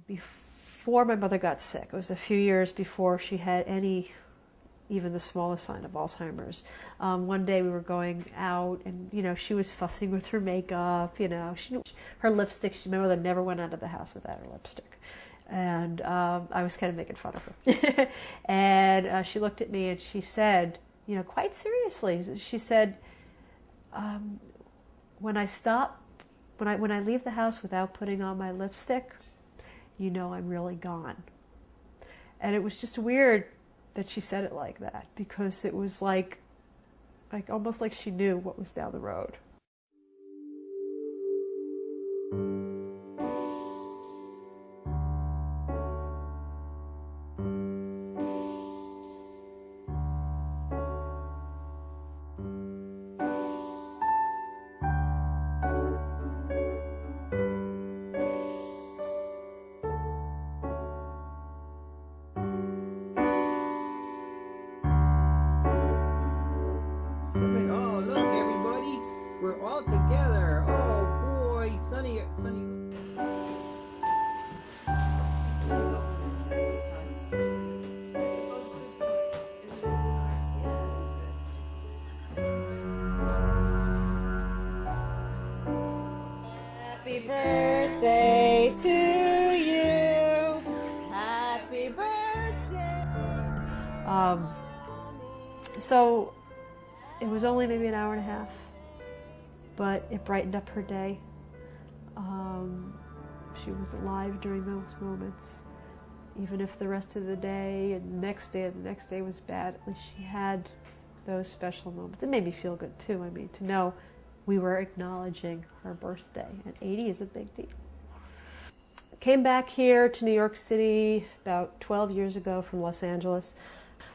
Before my mother got sick, it was a few years before she had even the smallest sign of Alzheimer's. One day we were going out, and she was fussing with her makeup. Her lipstick. My mother never went out of the house without her lipstick, and I was kind of making fun of her. And she looked at me and she said, quite seriously, she said, "When I leave the house without putting on my lipstick, I'm really gone." And it was just weird that she said it like that, because it was like almost like she knew what was down the road. Happy birthday to you. Happy birthday. So it was only maybe an hour and a half, but it brightened up her day. She was alive during those moments. Even if the rest of the day and the next day was bad, at least she had those special moments. It made me feel good too. I mean, to know we were acknowledging her birthday, and 80 is a big deal. Came back here to New York City about 12 years ago from Los Angeles.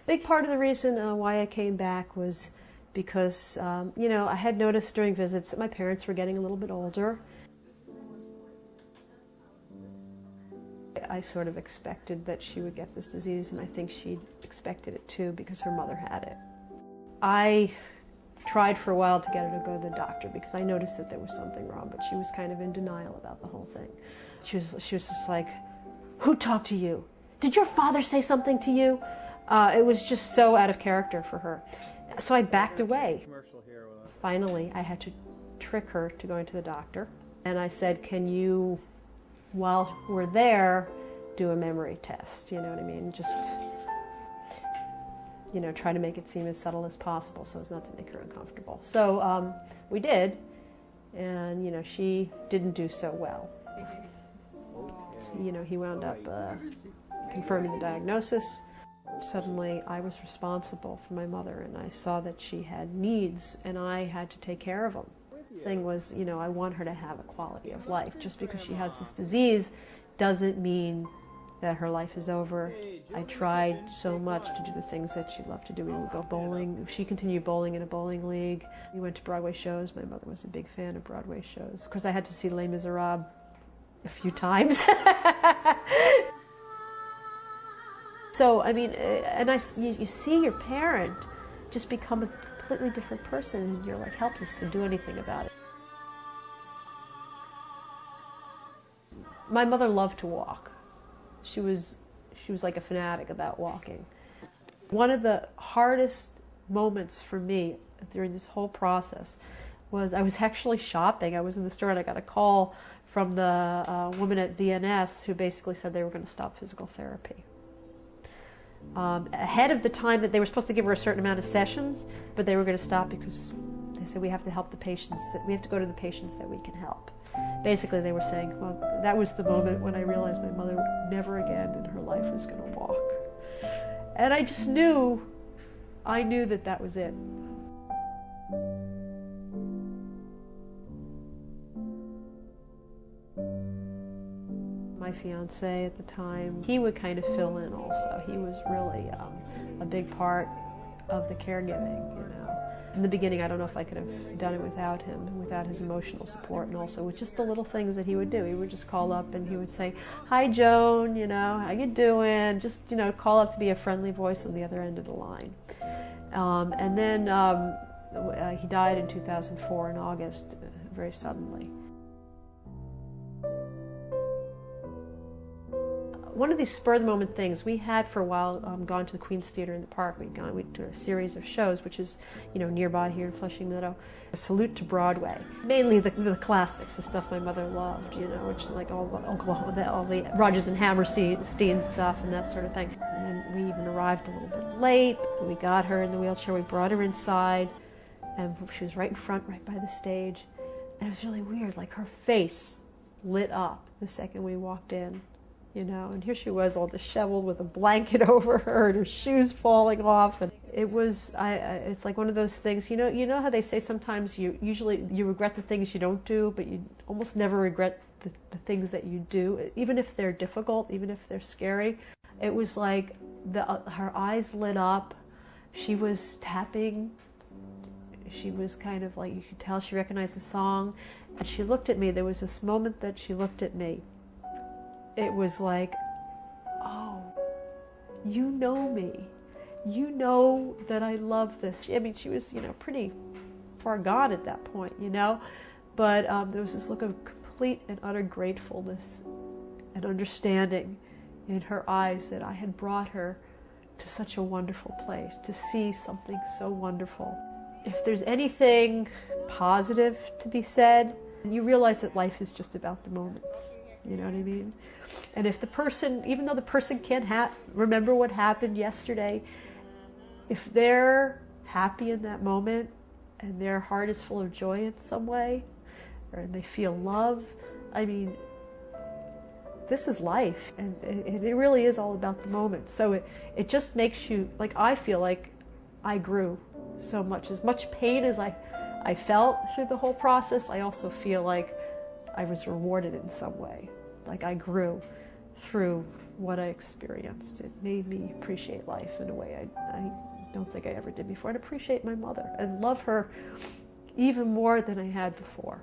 Big part of the reason why I came back was because, I had noticed during visits that my parents were getting a little bit older. I sort of expected that she would get this disease, and I think she expected it too because her mother had it. I tried for a while to get her to go to the doctor because I noticed that there was something wrong, but she was kind of in denial about the whole thing. She was just like, "Who talked to you? Did your father say something to you?" It was just so out of character for her. So I backed away. Finally, I had to trick her to going to the doctor, and I said, "Can you, while we're there, do a memory test?" You know what I mean? Just try to make it seem as subtle as possible so as not to make her uncomfortable. So we did, and she didn't do so well. He wound up confirming the diagnosis. Suddenly I was responsible for my mother, and I saw that she had needs, and I had to take care of them. The thing was, I want her to have a quality of life. Just because she has this disease doesn't mean that her life is over. I tried so much to do the things that she loved to do. We would go bowling. She continued bowling in a bowling league. We went to Broadway shows. My mother was a big fan of Broadway shows. Of course, I had to see Les Miserables a few times. So, I mean, you see your parent just become a completely different person, and you're like helpless to do anything about it. My mother loved to walk. She was like a fanatic about walking. One of the hardest moments for me during this whole process was I was actually shopping. I was in the store and I got a call from the woman at VNS who basically said they were going to stop physical therapy. Ahead of the time that they were supposed to give her a certain amount of sessions, but they were going to stop because they said we have to help the patients, that we have to go to the patients that we can help. Basically, they were saying, well, that was the moment when I realized my mother never again in her life was going to walk. And I just knew, that that was it. My fiance at the time, he would kind of fill in also. He was really a big part of the caregiving, In the beginning, I don't know if I could have done it without him, without his emotional support, and also with just the little things that he would do. He would just call up and he would say, "Hi, Joan, how you doing?" Just, call up to be a friendly voice on the other end of the line. And then he died in 2004 in August, very suddenly. one of these spur-of-the-moment things. We had for a while gone to the Queen's Theatre in the Park. We'd do a series of shows, which is, nearby here in Flushing Meadow. A salute to Broadway. Mainly the classics, the stuff my mother loved, which is like all the Rodgers and Hammerstein stuff and that sort of thing. And we even arrived a little bit late. We got her in the wheelchair. We brought her inside, and she was right in front, right by the stage. And it was really weird. Like, her face lit up the second we walked in. And here she was all disheveled with a blanket over her and her shoes falling off. And it was, it's like one of those things, you know how they say sometimes you regret the things you don't do, but you almost never regret the things that you do, even if they're difficult, even if they're scary. It was like her eyes lit up. She was tapping. She was kind of like, you could tell she recognized the song. And she looked at me. There was this moment that she looked at me. It was like, oh, you know me. You know that I love this. I mean, she was, pretty far gone at that point, But there was this look of complete and utter gratefulness and understanding in her eyes that I had brought her to such a wonderful place, to see something so wonderful. If there's anything positive to be said, you realize that life is just about the moments. You know what I mean? And if the person, even though the person can't remember what happened yesterday, if they're happy in that moment and their heart is full of joy in some way, or they feel love, I mean, this is life, and it really is all about the moment. So it just makes you, like, I feel like I grew so much. As much pain as I felt through the whole process, I also feel like I was rewarded in some way. Like, I grew through what I experienced. It made me appreciate life in a way I don't think I ever did before, and appreciate my mother and love her even more than I had before.